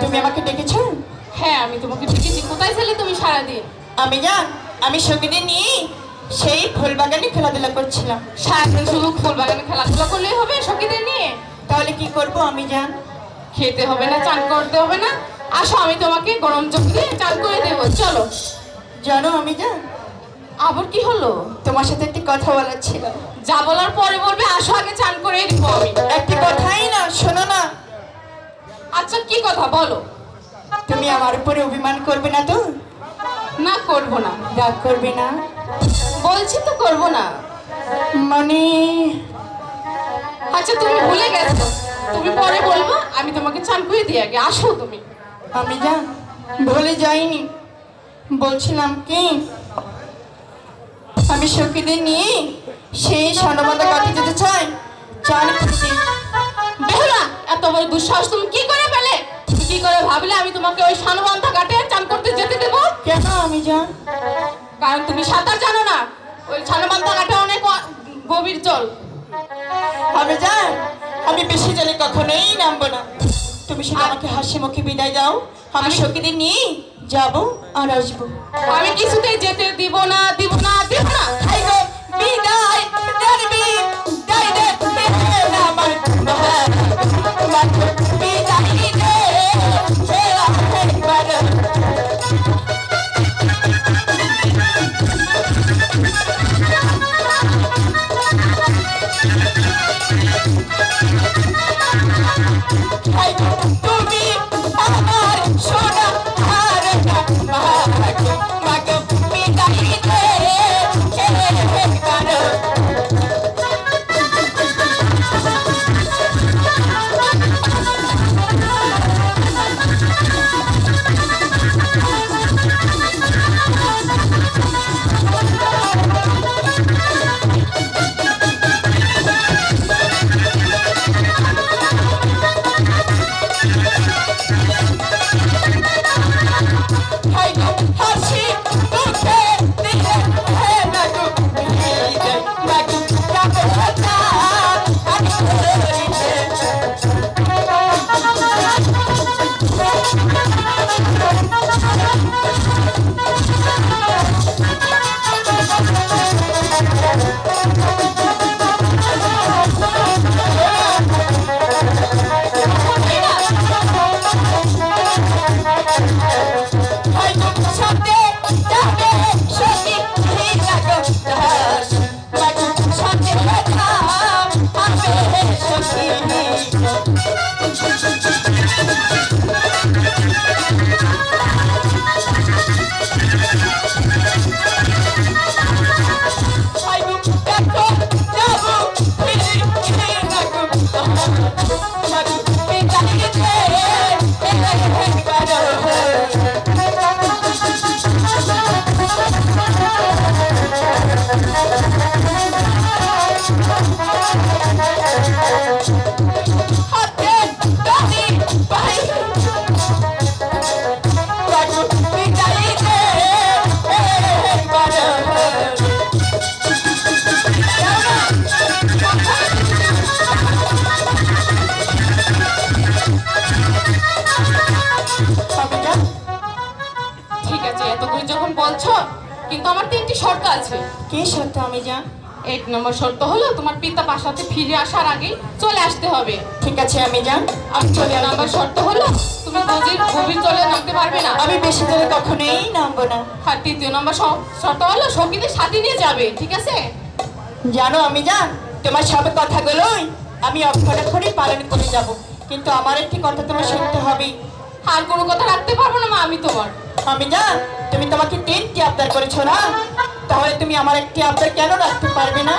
তুমি আমাকে ডেকেছো? হ্যাঁ আমি তোমাকে ডেকেছি। কোথায় ছিলে তুমি সারাদিন? আমি সঙ্গীদের নিয়ে সেই ফুলবাগানে খেলাধুলা করছিলাম। সারাদিন শুধু ফুলবাগানে খেলাধুলা করলেই হবে সঙ্গীদের নিয়ে? তাহলে কি করবো আমি জান? খেতে হবে না, চান করতে হবে না। আসো আমি তোমাকে গরম জল দিয়ে চান করে দেবো, চলো। জানো আমি জান, আবার কি হলো? তোমার সাথে একটি কথা বলার ছিল। যা বলার পরে বলবে, আসো আগে চান করে দেবো আমি। একটি কথাই না, শোনো না। আচ্ছা কি কথা বলো। তুমি আমার উপরে অভিমান করবে না তো? না করবো না। রাগ করবে না? বলছি তো করবো না। মানে আচ্ছা তুমি ভুলে গেছো, তুমি পরে বলবো, আমি তোমাকে চান করে দিই আগে। আসো তুমি। আমি জান ভুলে যাইনি, বলছিলাম কি আমি সখীদের নিয়ে সেই স্বর্ণবান্ধা কাটে যেতে চাই চান করতে। বেহুলা, এত বড় দুঃসাহস তুমি কি করে পেলে? তুমি কি করে ভাবলে আমি তোমাকে ওই স্বর্ণবান্ধা ঘাটে চান করতে যেতে দেবো? কেন আমি জান? কারণ তুমি সাঁতার জানো না। ওই স্বর্ণবান্ধা ঘাটে অনেক গভীর জল। আমি জান আমি বেশি জলে কখনোই নামবো না। তুমি শুধু আমাকে হাসি মুখে বিদায় দাও, আমি সখীদের নিয়ে যাবো আর আসবো। আমি কিছুতেই যেতে দিব না, দিব না, দিব না। হাই গো বিদায় দেবি দাই দে না আমার বিদায় দে একবার। তুমি আমার সোনা আর মাগো বিদায় দে একবার। হাসি মুখে দিলে মাগো বিদায় দে মাগো যাবো না আমি করে যখন বলছো, কিন্তু আমার 3টি শর্ত আছে। কি সত্য আমি জান? 1 নম্বর শর্ত হলো তোমার পিতা বাসাতে ফিরে আসার আগে চলে আসতে হবে। ঠিক আছে আমি জান, আর আমি চলে 2 আসবো। নম্বর শর্ত হলো তুমি গভীর জলে নামতে পারবে না। আমি বেশি জলে কখনোই নামবো না। আর 3য় নম্বর শর্ত হলো সঙ্গীদের সাথে নিয়ে যাবে, ঠিক আছে? জানো আমি জান, তোমার সব কথাগুলোই আমি অক্ষরে পালন করে যাব, কিন্তু আমার একটি কথা তোমার শুনতে হবে। আর কোনো কথা রাখতে পারবো না মা আমি তোমার। আমি জান, তুমি তোমাকে 3টি আবদার করেছো না, তাহলে তুমি আমার একটি আবদার কেন রাখতে পারবে না?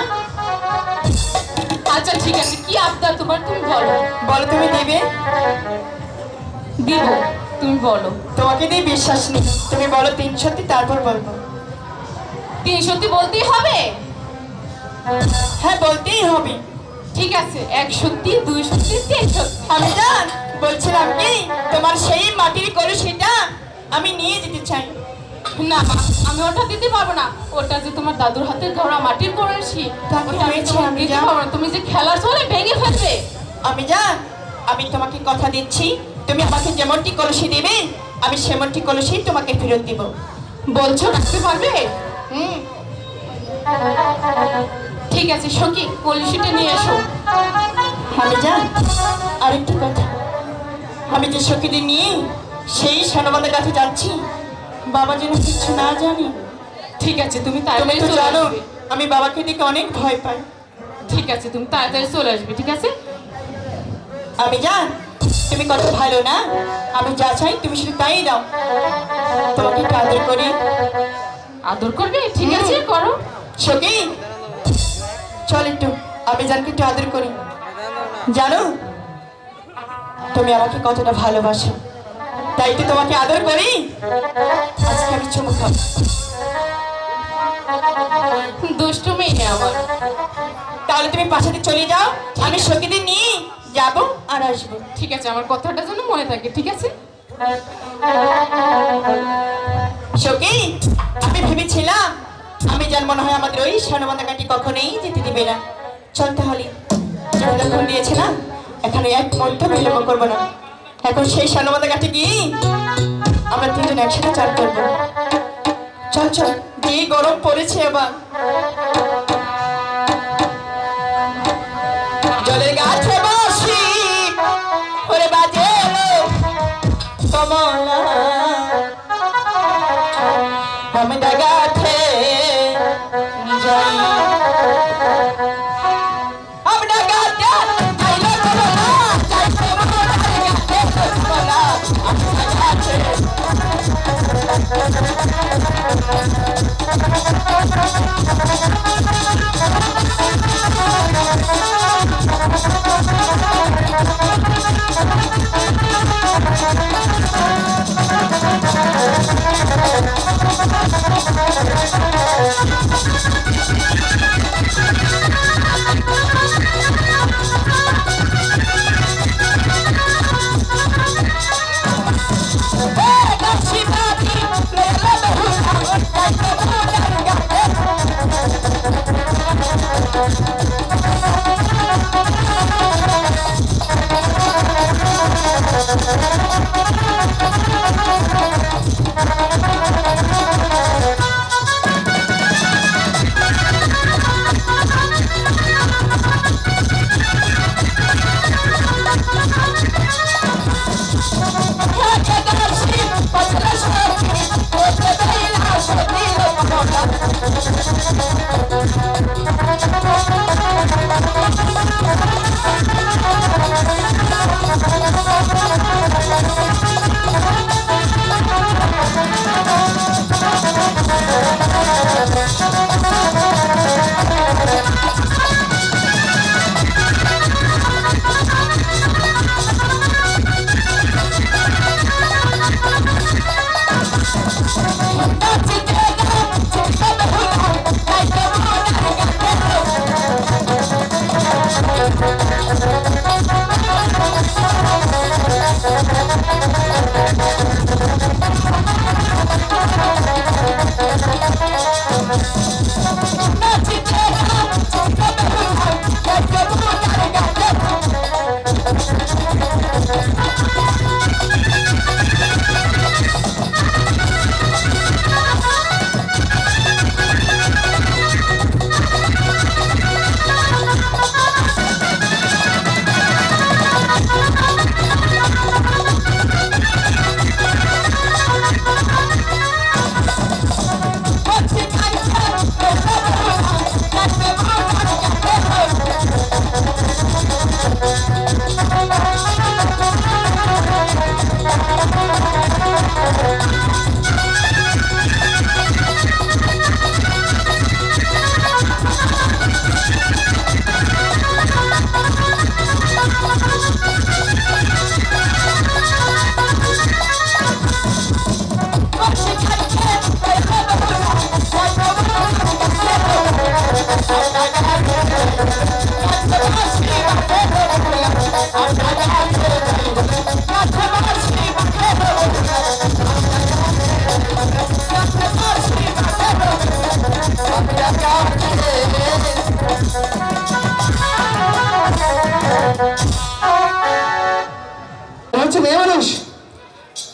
আচ্ছা ঠিক আছে, কি আবদার তোমার তুমি বলো। বলো তুমি দেবে? দিব, তুমি বলো। তোমাকে দিয়ে বিশ্বাস নেই, তুমি বলো 3 সত্যি, তারপর বলবো। 3 সত্যি বলতেই হবে? হ্যাঁ বলতেই হবে। ঠিক আছে, 1 সত্যি, 2 সত্যি, 3 সত্যি। আমি জান বলছিলাম কি, তোমার সেই মাটির কলসিটা আমি নিয়ে যেতে চাই। না মা, আমি ওটা দিতে পারবো না। ওটা যে তোমার দাদুর হাতে ধরা মাটির কলসি, তাকে ওটা আমি হয়েছে তোমাকে আমি দিতে জান। পারবো না। তুমি যে খেলার চলে ভেঙে ফেলবে। আমি জান, আমি তোমাকে কথা দিচ্ছি, তুমি আমাকে যেমনটি কলসি দেবে আমি সেমনটি কলসি তোমাকে ফেরত দিব। বলছো রাখতে পারবে? হুম। ঠিক আছে সখী, কলসিটা নিয়ে এসো। আমি জান আরেকটি কথা, আমি যে সখীদের নিয়ে সেই সানবাদের কাছে যাচ্ছি, বাবা যেন কিছু না জানি। ঠিক আছে, তুমি তুমি তাড়াতাড়ি তো চলে জানো আসবে। আমি বাবাকে দেখে অনেক ভয় পাই। ঠিক আছে, তুমি তাড়াতাড়ি চলে আসবে, ঠিক আছে? আমি জান তুমি কত ভালো না, আমি যা চাই তুমি শুধু তাই দাও। তোমাকে একটু আদর করি। আদর করবে? ঠিক আছে, করো। সখী চল একটু আমি জানকে একটু আদর করি। জানো তুমি আমাকে কতটা ভালোবাসো, তাই তো তোমাকে আদর করি। আজকে আমি চুমু খাবো। দুষ্টু মেয়ে আমার। তাহলে তুমি পাশাতে চলে যাও, আমি সখীদের নিয়ে যাবো আর আসবো। ঠিক আছে, আমার কথাটা যেন মনে থাকে, ঠিক আছে? সখী আমি ভেবেছিলাম আমি জান মনে হয় আমাদের ওই সানবান্ধা কাটি কখনোই যেতে দিবে না। চল তাহলে, যখন দিয়েছিলাম এখানে এক মুহূর্ত বিলম্ব করবো না। এখন সেই সানবান্ধা কাটি গিয়ে আমরা 3জন একসাথে চান করবো। চল চল, যে গরম পড়েছে এবার। জলের গাছে বসি ওরে বাজে কমলা, আমি গাছে যাই, আমরা গাছে যাইলে কমলা, যাই কমলা, গাছে কমলা, আমরা গাছে। গাছি বাতি লইলে বহু যাই কমলা,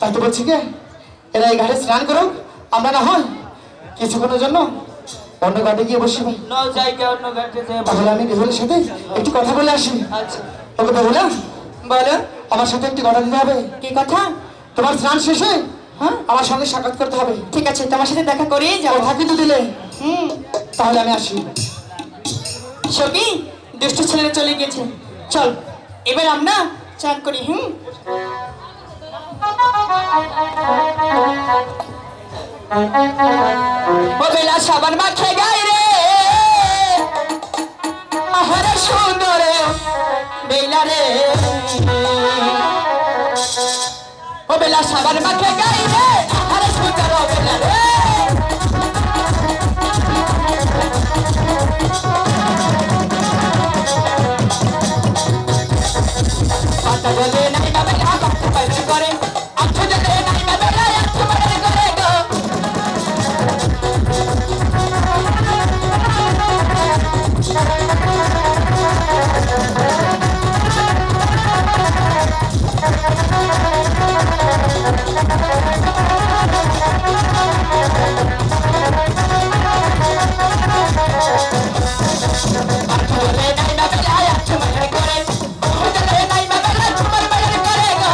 তাই তো বলছি কে, এরা এই ঘাটে স্নান করুক, আমরা না হয় কিছুক্ষণের জন্য অন্য ঘাটে গিয়ে বসি ভাই। ন জায়গা অন্য ঘাটে যায়। তাহলে আমি বেহুলের সাথে একটু কথা বলে আসি। আচ্ছা ওকে বেহুলা, বলো আমার সাথে একটি কথা দিতে হবে। কি কথা? তোমার স্নান শেষে হ্যাঁ আমার সঙ্গে সাক্ষাৎ করতে হবে। ঠিক আছে, তোমার সাথে দেখা করেই যাবো। কথা কিন্তু দিলে, হুম। তাহলে আমি আসি। সখী, দুষ্ট ছেলেরা চলে গেছে, চল এবার আমরা চান করি। ও বেলা সাবান মাখে গায়ে রে, আহারে সুন্দর বেলা রে। ও বেলা সাবান মাখে গায়ে রে, আহারে সুন্দর বেলা রে। পাতা বলে নাই বা বেলা পাতা পাইলে করে, আচ্ছা জলে নাই বা বেলা আচ্ছা পাইলে করে গো। আচ্ছা জলে নাই বা বেলা আচ্ছা পাইলে করে, আচ্ছা জলে নাই বা বেলা আচ্ছা পাইলে করে গো।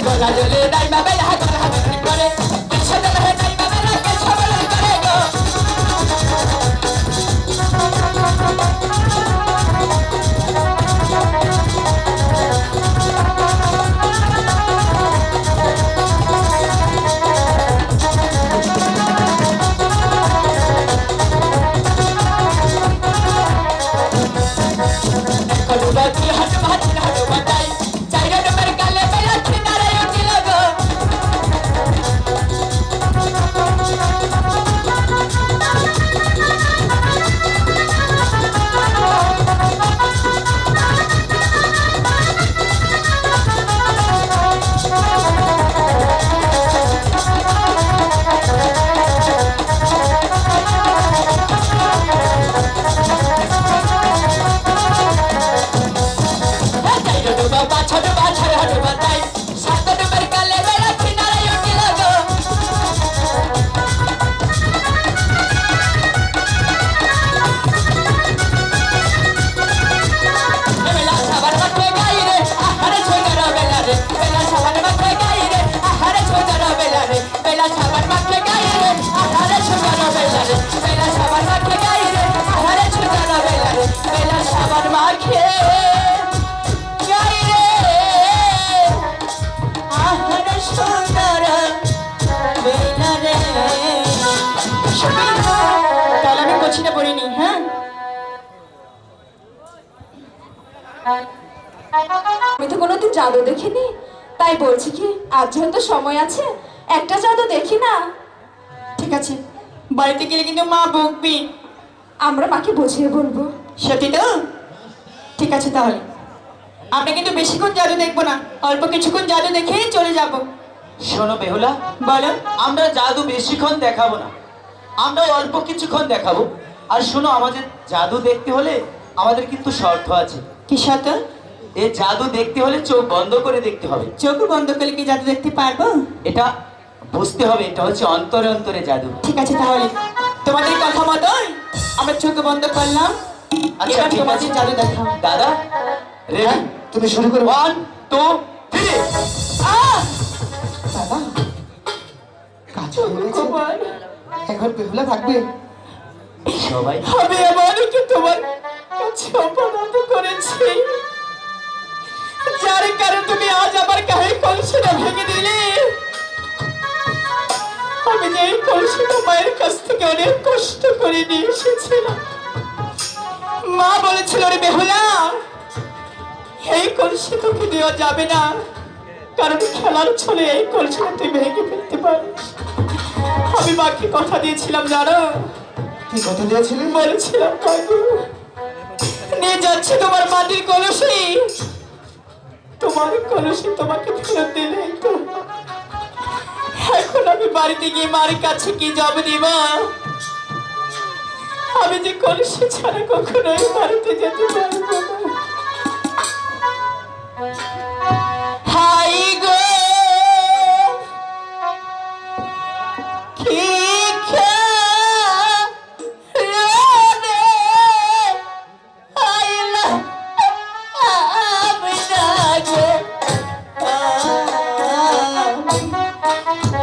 গলা জলে নাই বা বেলা গলা হাতে করে, কেশে জলে নাই বা বেলা কেশে বলে করে গো। কলুবাতি হাট ভাত হাট বাতাই, চাইরা ডোবের গালে বেলা ছিনারে উঠিল গো। চাইরা ডোবা বাছা ডোবা ছাড়া হাট বাতাই, সাত ডোবের গালে বেলা ছিনারে উঠিল গো। বেলা সাবান মাখে গায়ে রে, আহারে ছোটর বেলা রে। বেলা সাবান মাখে গায়ে রে, আহারে ছোটর বেলা রে। বেলা সাবান মাখে গায়ে রে, আহারে ছোটর বেলা রে। বেলা সাবান মাখে গায়ে রে, আহারে ছোটর বেলা রে। বেলা সাবান মাখে গায়ে রে, আহারে সুন্দর বেলা রে। তাহলে আমি কচিটা পড়িনি। হ্যাঁ, আমি তো কোনোদিন জাদু দেখিনি, তাই বলছি কি আজ হয়তো সময় আছে, একটা জাদু দেখি না। ঠিক আছে, বাড়িতে গেলে কিন্তু মা বকবি। আমরা মাকে বুঝিয়ে বলবো। সত্যি তো? ঠিক আছে, তাহলে আমরা কিন্তু বেশিক্ষণ জাদু দেখবো না, অল্প কিছুক্ষণ জাদু দেখেই চলে যাব। শোনো বেহুলা, বলো। আমরা জাদু বেশিক্ষণ দেখাবো না, আমরা অল্প কিছুক্ষণ দেখাবো। আর শোনো, আমাদের জাদু দেখতে হলে আমাদের কিন্তু শর্ত আছে। কি সাথে? এই জাদু দেখতে হলে চোখ বন্ধ করে দেখতে হবে। চোখ বন্ধ করলে কি জাদু দেখতে পারবো? এটা বুঝতে হবে, এটা হচ্ছে অন্তরে অন্তরে জাদু। ঠিক আছে, তাহলে তোমাদের কথা মতোই আমরা চোখ বন্ধ করলাম। আচ্ছা, এবার ঠিক তোমাদের আছে। জাদু দেখাও। দাদা রেডি? হ্যাঁ, তুমি শুরু করো। 1 2 3। দাদা কাজ হয়ে গেছে। গোপাল, এখন বেহুলা থাকবে। সবাই আমি এমনকি তোমার কাছে অপরাধ করেছি, যার কারণে তুমি আজ আমার গায়ে কলসিটা ভেঙে দিলে। আমি যে এই কলসিটা মায়ের কাছ থেকে অনেক কষ্ট করে নিয়ে এসেছিলাম। মা বলেছিল, রে বেহুলা, এই কলসি তোকে দেওয়া যাবে না, কারণ খেলার ছলে এই কলসিটা তুই ভেঙে ফেলতে পারিস। আমি মাকে কথা দিয়েছিলাম, জানো, কি কথা দিয়েছিলেন? বলেছিলাম কাকু, নিয়ে যাচ্ছি তোমার মাটির কলসি, তোমার কলসি তোমাকে ফেরত দিলেই তো। এখন আমি বাড়িতে গিয়ে মার কাছে কি জবাব দিব? আমি যে কলসি ছাড়া কখনোই বাড়িতে যেতে পারবো না। হাই গো, কি খেয়ালে আইলা আমি না গো,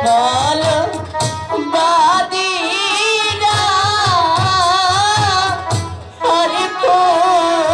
বলো বাদিরা হরি পুকুরে।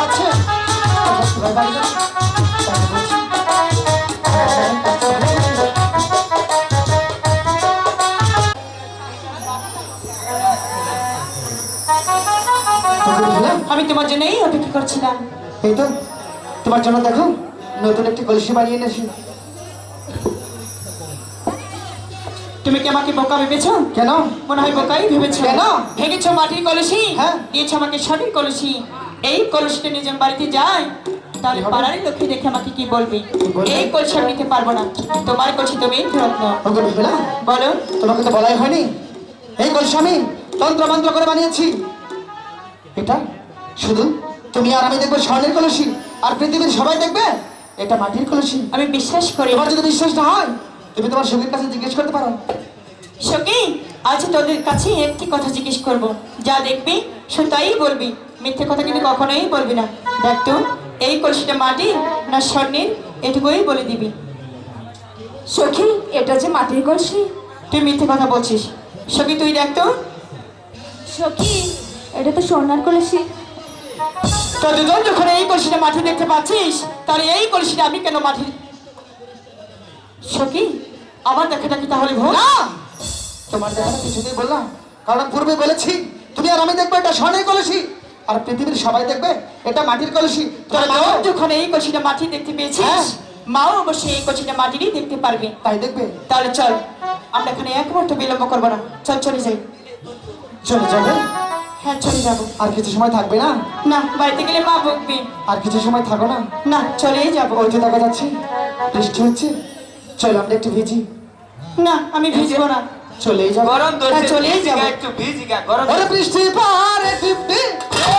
আছে তোমরা বাড়ি যাও। তাই বলছি। আমি তোমার জন্যই অপেক্ষা করছিলাম। এই তো তোমার জন্য দেখো নতুন একটি কলসি বানিয়ে এনেছি। তুমি কি আমাকে বোকা ভেবেছো? কেন? মনে হয় বোকাই ভেবেছো। কেন? ভেঙেছো মাটির কলসি, হ্যাঁ। দিয়েছো আমাকে স্বর্ণের কলসি। এই কলসিটা নিজের বাড়িতে যায় তাহলে কি হবে? পাড়ারই লক্ষ্মী দেখে আমাকে কি বলবে? বলবে? এই কলসি আমি নিতে পারবো না। তোমার কলসি তুমি ফেরত নাও। ওগো বিহুলা, বলো। তোমাকে তো বলাই হয়নি এই কলসি আমি তন্ত্র মন্ত্র করে বানিয়েছি। এটা শুধু তুমি আর আমি দেখবো স্বর্ণের কলসি, আর পৃথিবীর সবাই দেখবে এটা মাটির কলসি। আমি বিশ্বাস করি। তোমার যদি বিশ্বাস না হয় তুমি তোমার সঙ্গীর কাছে জিজ্ঞেস করতে পারো। সখী, আজ তোদের কাছে একটি কথা জিজ্ঞেস করব। যা দেখবি সে তাই বলবি, মিথ্যে কথা কিন্তু কখনোই বলবি না। দেখ তো এই কলসিটা মাটি না স্বর্ণের, এটুকুই বলে দিবি। সখী, এটা যে মাটির কলসি। তুই মিথ্যে কথা বলছিস। সখী তুই দেখ তো। সখী, এটা তো সোনার কলসি। তো দুজন যখন এই কলসিটা মাটি দেখতে পাচ্ছিস তাহলে এই কলসিটা আমি কেন মাটি? সখী, আমার দেখাটা কি তাহলে ভুল? না, তোমার দেখাটা কিছুতেই বললাম, কারণ পূর্বে বলেছি তুমি আর আমি দেখবো এটা স্বর্ণের কলসি, আর পৃথিবীর সবাই দেখবে এটা মাটির কলসি। তোরা তোরা দুজন মাও যখন এই কলসিটা মাটি দেখতে পেয়েছিস, হ্যাঁ। মাও অবশ্যই এই কলসিটা মাটিরই দেখতে পারবে। তাই দেখবে। তাহলে চল, আমরা এখানে এক মুহূর্ত বিলম্ব করবো না। চল চলে যাই। চলে যাবে? হ্যাঁ চলে যাবো। আর কিছু সময় থাকবে না? না, বাড়িতে গেলে মা বকবে। আর কিছু সময় থাকো না? না, চলেই যাবো। ওই যে দেখা যাচ্ছে বৃষ্টি হচ্ছে, চলো আমরা একটু ভিজি। না, আমি ভিজবো না। চলেই যাবো। গরম ধরছে, চলেই ভিজি যাবো। গা, একটু ভিজি গা, গরম ওরে ধরছে। বৃষ্টি পারে টিপটি,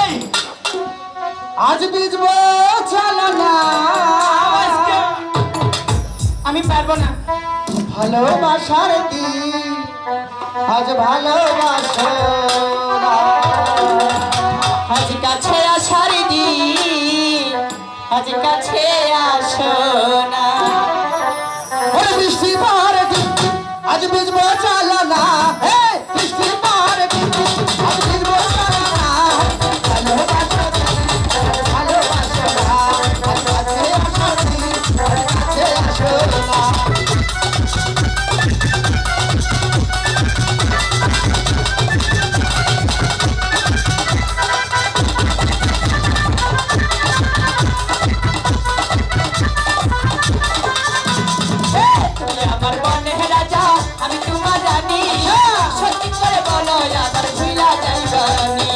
এই, আজ ভিজবো চলো না। আমি পারবো না। ভালোবাসার দিন আজ ভালোবাসো না। আজ কাছে আসার দিন, আজ কাছে আসো না। ওরে বৃষ্টি পারে টিপটি, আজ ভিজবো চলো না। হে বৃষ্টি পারে টিপটি, আজ ভিজবো চলো না। ভালোবাসো দিন, ভালোবাসো না। আজ কাছে আসো দিন, আজ কাছে আসো না। তুমি আমার মনের রাজা, আমি তোমার রানী। সত্যি করে বলো আমার ভুলা যাইবানি।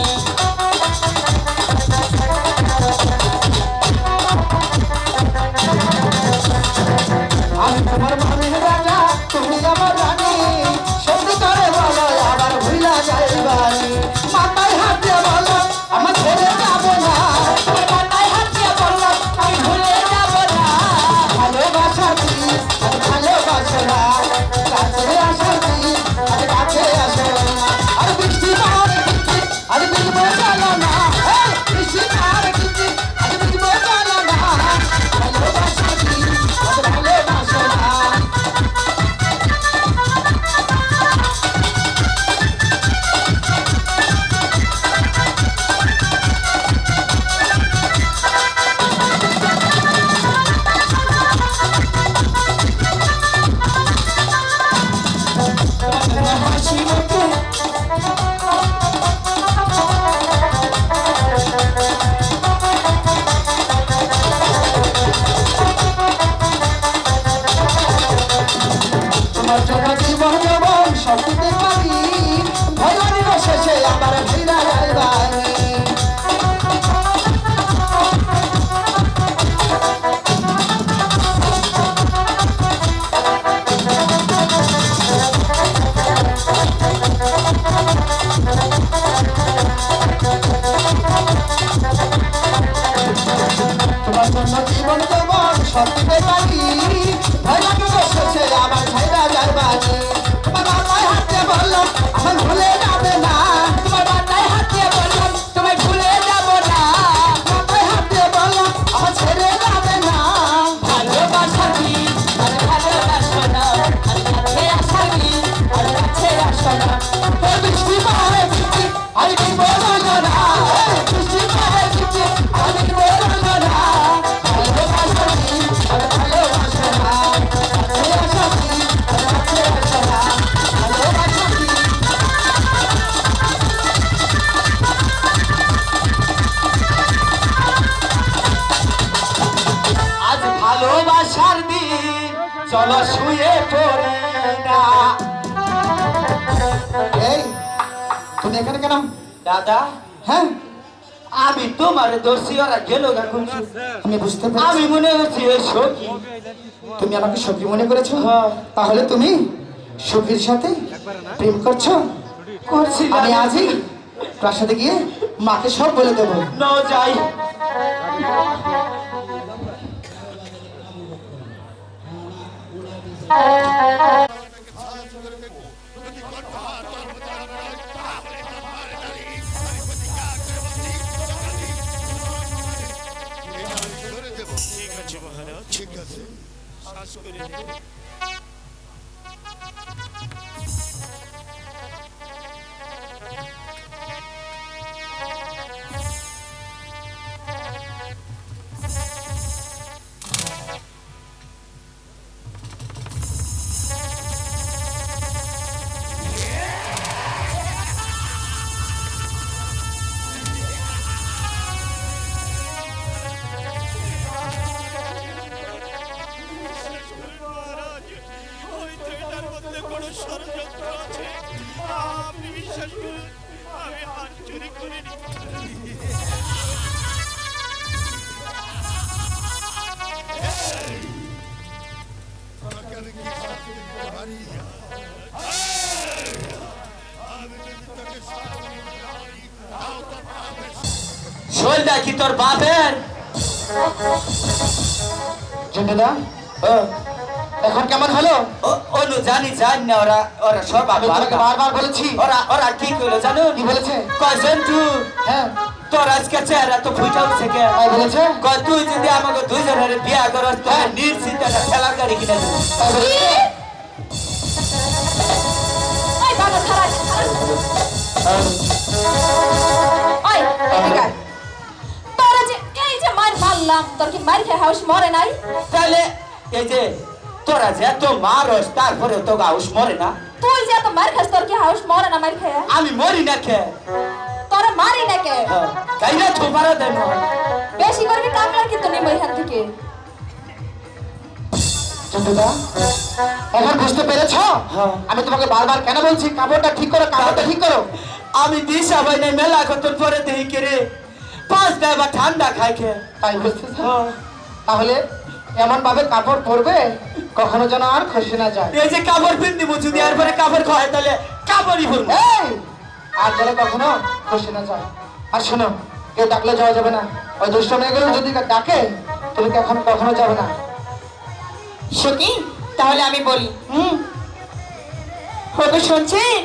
আমি তোমার মনের রাজা, তুমি আমার রানী। সত্যি করে বলো আবার ভুলা যাইবানি। মাথায় হাত দিয়ে বলো আমার ছেড়ে যাবে না। তোমার মাথায় হাত দিয়ে বললো আমি ভুলে যাবো না। ভালোবাসা দিন আর ভালোবাসো না। কাছে আসো দিন আর কাছে আসো না। আর বৃষ্টি পারে টিপটি, আর ভিজবো চলো না। এই বৃষ্টি পারে টিপটি, আর ভিজবো চলো না। ভালোবাসা দিন আর ভালোবাসো না। তোমার হাসি মুখে তোমার জন্য জীবন জীবন সব দিতে পারি। ভগবানের শেষে আমার ভিড়া যাইবানি। তোমার জন্য জীবন জীবন সব দিতে পারি। ভগবানের শেষে আমার ভিড়া যাইবানি। তোমার মাথায় হাত দিয়ে বললাম আমার ভুলে যাবে না। তোমার মাথায় হাত দিয়ে বললাম তোমায় ভুলে যাবো না। মাথায় হাত দিয়ে বললাম আমার ছেড়ে যাবে না। ভালোবাসা দিন আর ভালোবাসো না। আর কাছে আসা দিন আর কাছে আসো না। এই বৃষ্টি পারে টিপটি, আর ভিজবো চলো না। এই বৃষ্টি পারে টিপটি, আর ভিজবো চলো শুয়ে পড়ি না। এই তুমি এখানে কেন? দাদা হ্যাঁ, আমি তোমার দোষী, ওরা গেল এখন। আমি বুঝতে আমি পারছি মনে করছি ওই সখী। তুমি আমাকে সখী মনে করেছো। হ্যাঁ। তাহলে তুমি সখীর সাথে প্রেম করছো? করছি আমি আজই প্রাসাদে গিয়ে মাকে সব বলে দেবো। ন যাই। ঠিক আছে মহারাজ, ঠিক আছে, শ্বাস করে নিন। মহারাজ, হয়তো এটার মধ্যে কোনো ষড়যন্ত্র আছে। আপনি বিশ্বাস করুন, আমি হাত চুরি করিনি। শোলটা কি তোর বাপের? জন্টুদা, ও, এখন কেমন হলো? অনু জানি না, ওরা ওরা সব আমি তোমাকে বারবার বলেছি। ওরা ওরা কি করলো জানো? কি বলেছে? কজন তুই হ্যাঁ, তোর আজকে চেহারা তো ফুটা উঠছে কে? তাই বলেছে? কয় তুই যদি আমাকে দুইজনের বিয়া করস তাহলে নিশ্চিত একটা ঠেলার গাড়ি কিনে দেবো। তাই বলেছে? ওই বাবা খারাপ ওই এদিকে আয়। তোরা যে এই যে মার মারলাম, তোর কি মার খেয়ে হাউস মরে নাই? তাহলে এই যে তোরা যে এত মারস তারপরে তো গাউস মরে না। তুই যে এত মার খাস, তোর কি হাউস মরে না মার খেয়ে? আমি মরি না খে। তোরা মারি না কে? কাইরা থোপারা দেন। বেশি করবি কামলার কিন্তু নেব এখান থেকে। জন্টুদা, এখন বুঝতে পেরেছো? হ্যাঁ। আমি তোমাকে বারবার কেন বলছি কাপড়টা ঠিক করো, কাপড়টা ঠিক করো। আমি দিশা ভাই নাই মেলা কত পরে দেই কে রে 5 টাকা ঠান্ডা খাই খে। তাই বুঝতেছো? তাহলে এমন ভাবে কাপড় পরবে কখনো যেন আর খসে না যায়। এই যে কাপড় পিন্দিব যদি এরপরে কাপড় খায় তাহলে কাপড়ই পরবো। এই, আর যেন কখনো খসে না যায়। আর শোনো, কেউ ডাকলে যাওয়া যাবে না। ওই দুষ্ট মেয়েগুলো যদি ডাকে তুমি কখনো যাবে না। সখী, তাহলে আমি বলি। হবে শুনছেন?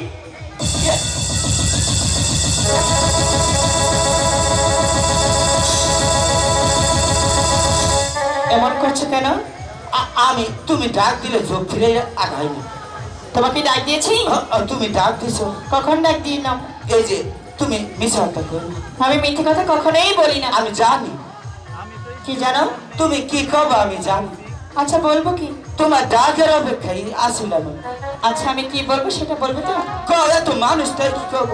এমন করছো কেন? আমি তুমি ডাক দিলে চোখ ফিরে আগাইনি। তোমাকে ডাক দিয়েছি? তুমি ডাক দিছো। কখন ডাক দিলাম? এই যে তুমি মিছা কথা করো। আমি মিথ্যে কথা কখনোই বলি না। আমি জানি কি জানো? তুমি কি কব আমি জানি। আচ্ছা বলবো কি? তোমার ডাকের অপেক্ষায় আসিলাম। আচ্ছা আমি কি বলবো সেটা বলবো তো? কও এত মানুষটাই কি কব?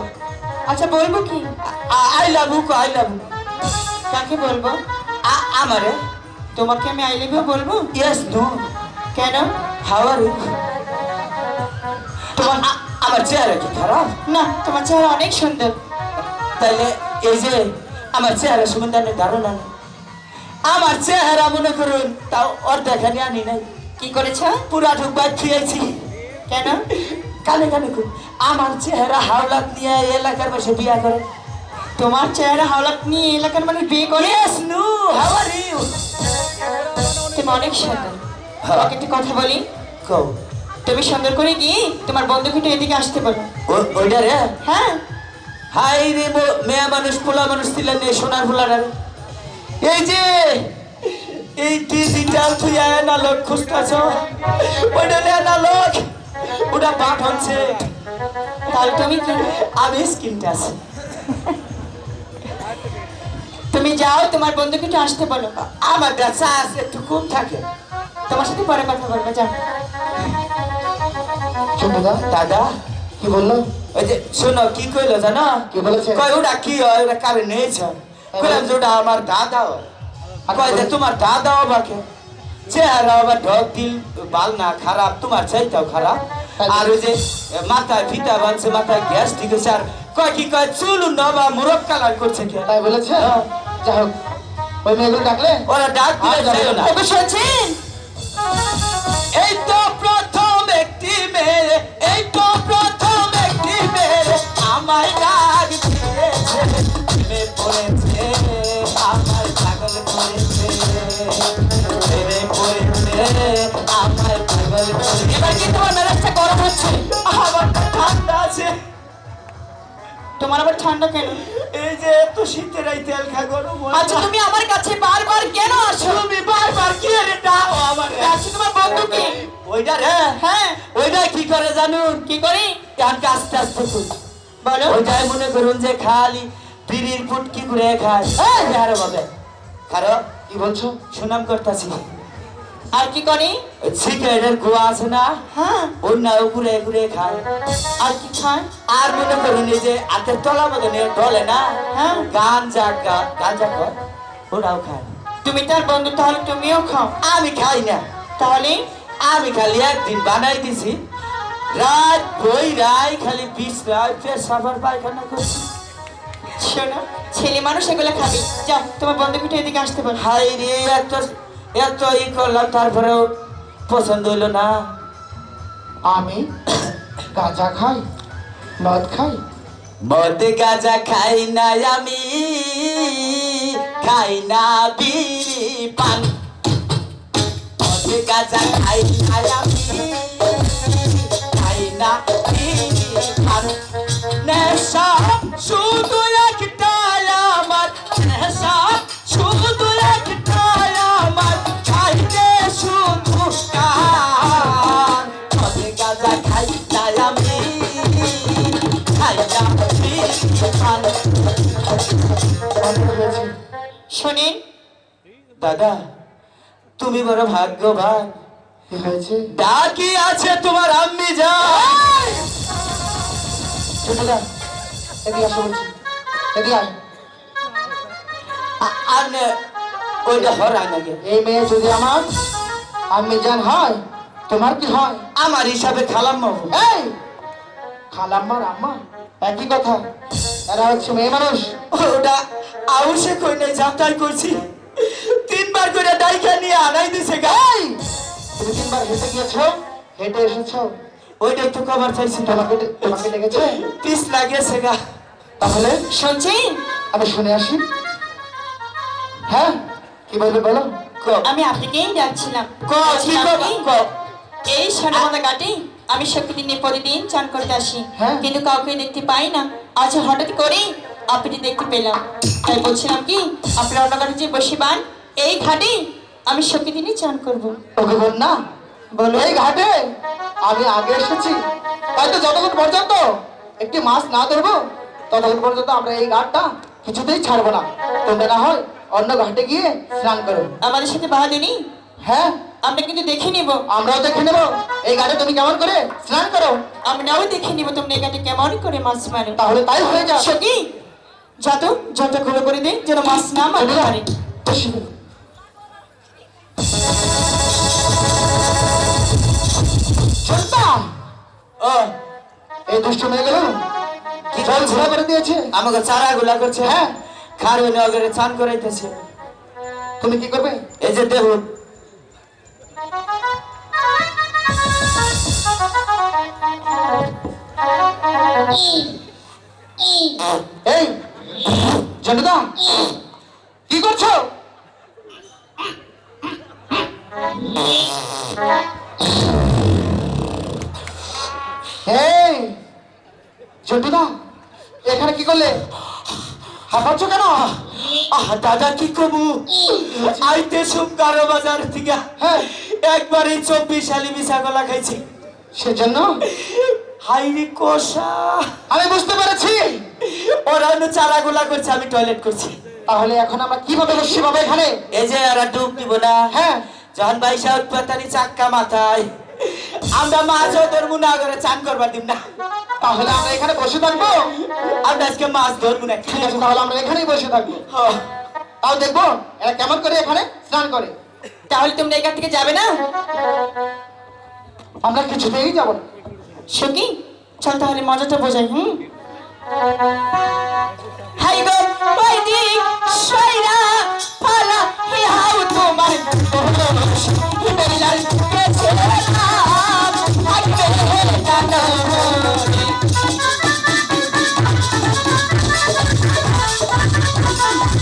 আচ্ছা বলবো কি? I love you, I love you. কাকে বলবো? আমারে। তোমাকে আমি আই লাভ ইউ বলবো? Yes no. কেন? How are you? তোমার আমার চেহারা কি খারাপ? না, তোমার চেহারা অনেক সুন্দর। তাইলে এই যে আমার চেহারা সম্বন্ধে ধারণা নেই। আমার চেহারা মনে করুন তাও অর্ধেখানি আনি নাই। কি করেছ? পুরা ঢুকবার খেয়েছি। কেন? কানে কানে কর। আমার চেহারা হাওলাত নিয়ে এলাকার বসে বিয়া করে। তোমার চেহারা হাওলাত নিয়ে এলাকার মানুষ বিয়ে করে? Yes no. How are you? তুমি অনেক সুন্দর। তোমাকে একটা কথা বলি। কও। তুমি সুন্দর করে গিয়ে তোমার বন্ধুকে এদিকে আসতে বলো। ওইটা রে? হ্যাঁ। হাই রে মেয়া মানুষ পোলা মানুষ ছিলেন রে সোনার পোলাটা রে। এই যে এই ডিজিটাল তুই অ্যানালগ খুঁজতাছ, ওইটা অ্যানালগ, ওটা বাটন সেট। তাহলে তুমি কি? আমি স্ক্রিনটা আছে। তুমি যাও তোমার বন্ধুকে একটু আসতে বলো। আমার কাছে আছে একটু কম থাকে। তোমার সাথে পরে কথা বলবো, যাও। জন্টুদা, দাদা কি বললো? ওই যে শোনো কি কইলো জানো? কি বলেছে? কয় ওটা কি হয়, ওটা কারে নিয়েছ? কইলাম যে ওটা আমার দাদা হয়। কয় যে তোমার দাদা বাকে। চেহারা আবার ঢক দিল বাল না খারাপ, তোমার চাইতেও খারাপ। আর ওই যে মাথায় ফিতা বানছে, মাথায় গ্যাস ঠিক আছে, আর কয় কি কয় চুল নবা মুরব কালার করছে কে? তাই বলেছে? যাই হোক, ওই মেয়েগুলো ডাকলে ওরা ডাক দিলে যাইও না। ওকে শুনছেন? এই তো প্রথম একটি মেয়ে, এই তো প্রথম একটি মেয়ে আমায় ডাক দিয়েছে, প্রেমে পড়েছে আমায় পাগল করেছে, প্রেমে পড়েছে আমায় পাগল করেছে। এবার কি তোমার মেজাজটা গরম হচ্ছে? আমার তো ঠান্ডা আছে। তোমার আবার ঠান্ডা কেন? এই যে এত শীতের এই তেল খা গরম হয়। আচ্ছা তুমি আমার কাছে বারবার কেন আসো? তুমি বারবার কি রে ডাও আমার? আচ্ছা তোমার বন্ধুকে? ওইটা রে, হ্যাঁ ওইটা কি করে জানুন? কি করি? আজকে আস্তে আস্তে করি। বলো। ওইটাই মনে করুন যে খালি বিড়ির ফুটকি করে খায়। এই আরে বাবা, খারো কি বলছো? সুনাম করতেছি। আর কি করি? সিগারেটের গোয়া আছে না, হ্যাঁ। ওই না ঘুরে ঘুরে খায়। আর কি খায়? আর মনে করুন এই যে হাতের তলা মধ্যে ডলে না, হ্যাঁ। গাঞ্জা গাঞ্জা কর, ওরাও খায়। তুমি তার বন্ধু, তাহলে তুমিও খাও। আমি খাই না। তাহলে আমি খালি একদিন বানাই দিছি, রাত বই রাই খালি 20 রাত ফের সাফার পায়খানা করছি। শোনো, ছেলে মানুষ এগুলো খাবে। যাও তোমার বন্ধুকে এদিকে আসতে বলো। হাই রে, এত ই করলাম তারপরেও পছন্দ হইলো না। আমি গাঁজা খাই, মদ খাই? মদ গাঁজা খাই না আমি, খাই না বিড়ি পান। মদ গাঁজা খাই না আমি, খাই না বিড়ি পান। নেশা শুধু একটাই আমার, নেশা শুধু একটাই আমার, খাইতে শুধু কান। মদ গাঁজা খাই না আমি, খাই না বিড়ি পান। অনেক হয়েছে। শোনেন, দাদা তুমি বড় ভাগ্যবান, কি হয়েছে? ডাকি আছে তোমার আম্মি যান। চলে যা, এদিকে আসো বলছি, এদিকে আয়। আর ওইটা হরাই নাকি? এই মেয়ে যদি আমার আম্মি জান হয়, তোমার কি হয়? আমার হিসাবে খালাম বাবু। এই খালাম্মার আম্মা একই কথা, এরা হচ্ছে মেয়ে মানুষ। ওটা আউসে কই নাই, যাত্রাই করছি 3 বার করে ডাইকা নিয়ে আনাই দিছে গাই। তুমি 3 বার হেঁটে গিয়েছো, হেঁটে এসেছো, ওইটাই তো কভার চাইছি, তোমাকে ডেকেছে? পিস লাগেছে গা। তাহলে শুনছেন? আমি শুনে আসি। হ্যাঁ, কি বলবে বলো? আমি আপনাকেই ডাকছিলাম। কি বলছিলাম কবা? কি, এই সোনামাদা ঘাটে আমি শক্তি নিয়ে প্রতিদিন চান করতে আসি, হ্যাঁ। কিন্তু কাউকে দেখতে পাই না। আজ হঠাৎ করেই আপনি দেখতে পেলাম, তাই বলছিলাম কি আপনি অন্য ঘাটে যে বসিবান, এই ঘাটে আমি শক্তি নিয়ে চান করব। ওকে বল না, বলো। এই ঘাটে আমি আগে এসেছি, তাই তো যতক্ষণ পর্যন্ত একটি মাছ না ধরবো ততক্ষণ পর্যন্ত আমরা এই ঘাটটা কিছুতেই ছাড়বো না। তোমরা না হয় অন্য ঘাটে গিয়ে স্নান করো। আমাদের সাথে বাহাদুরি হ্যাঁ, আমরা কিন্তু দেখে নিব। আমরাও দেখে নেবো এই ঘাটে তুমি কেমন করে স্নান করো। আমরাও দেখে নিব তুমি এই ঘাটে কেমন করে মাছ মারো। তাহলে তাই হয়ে যা। সখী যত যত খুলে করে দে, যেন মাছ না মারতে পারে। বেশি। শুনতাম ও এই দুষ্ট মেয়েগুলো কি জল ঘোরা করে দিয়েছে। আমাকে চারা গুলা করছে, হ্যাঁ। খারো নগরে চান করাইতেছে। তুমি কি করবে? এই যে দেখুন, এই জন্টুদা, কি করছো? এই জন্টুদা, এখানে কি করলে? হাঁপাচ্ছ কেন? দাদা কি কবু, আইতে সুম কারো বাজার থেকে হ্যাঁ। একবারই 24 সালি মিশা গলা খাইছি। সেজন্য হাইরি কষা, আমি বুঝতে পেরেছি। ওরা অন্য চারা গুলা করছে, আমি টয়লেট করছি। তাহলে এখন আমরা কিভাবে বসছি বাবা এখানে? এই যে ওরা ডুব দিব না, হ্যাঁ। যখন বাইশা উৎপাতানি চাক্কা মাথায়, আমরা মাছ ধরবো না করে চান করবার দিব না। তাহলে আমরা এখানে বসে থাকবো। আমরা আজকে মাছ ধরবো না। ঠিক আছে, তাহলে আমরা এখানেই বসে থাকবো। তাও দেখবো এরা কেমন করে এখানে স্নান করে। তাহলে তোমরা এখান থেকে যাবে না? আমরা কিছুতেই যাব না। সখী চল তাহলে মজাটা বোঝাই। হাই গো ওই দিক সয়রা পালা হিয়াও তোমার দোষ বেলাল গেছে নাম থাকবে জানো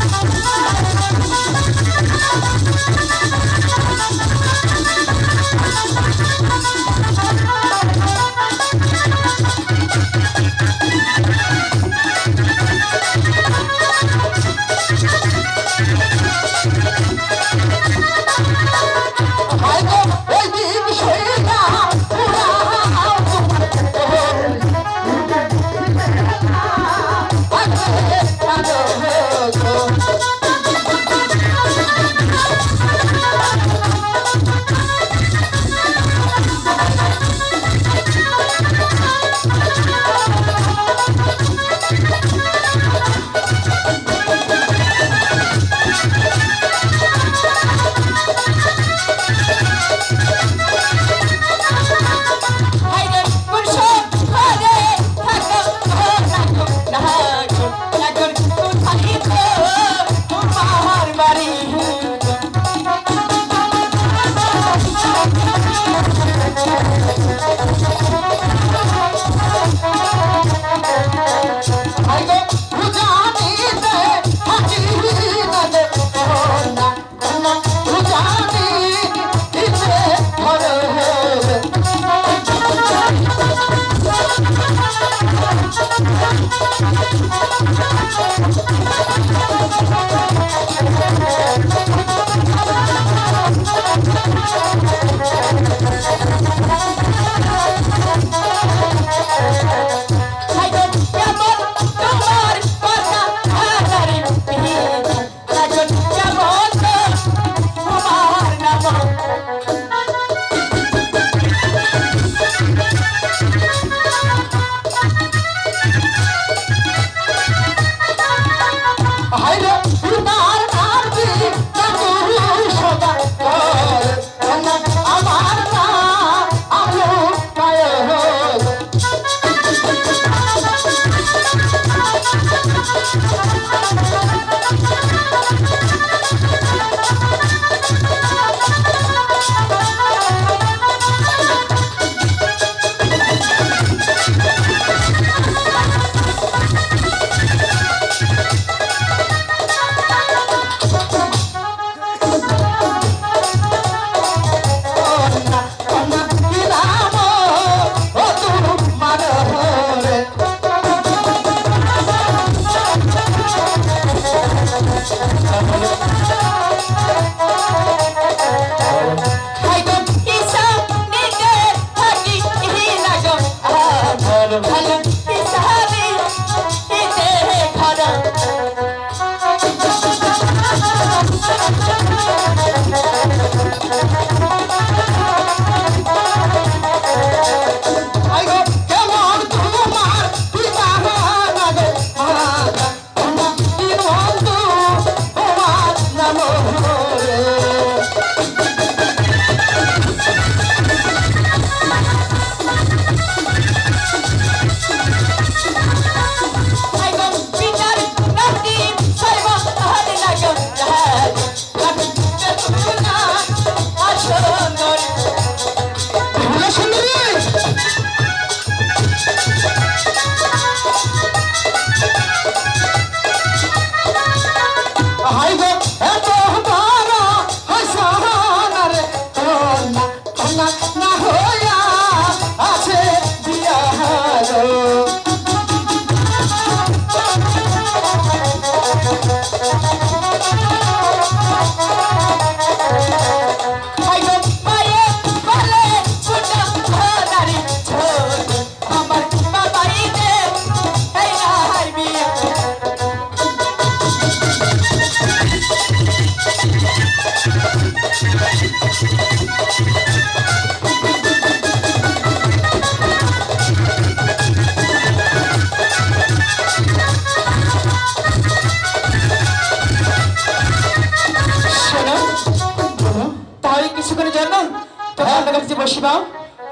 তোমরা আমার কাছে বসিবা,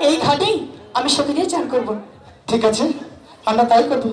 এই ঘাটেই আমি সখী দিয়ে চান করবো। ঠিক আছে, আমরা তাই করবো।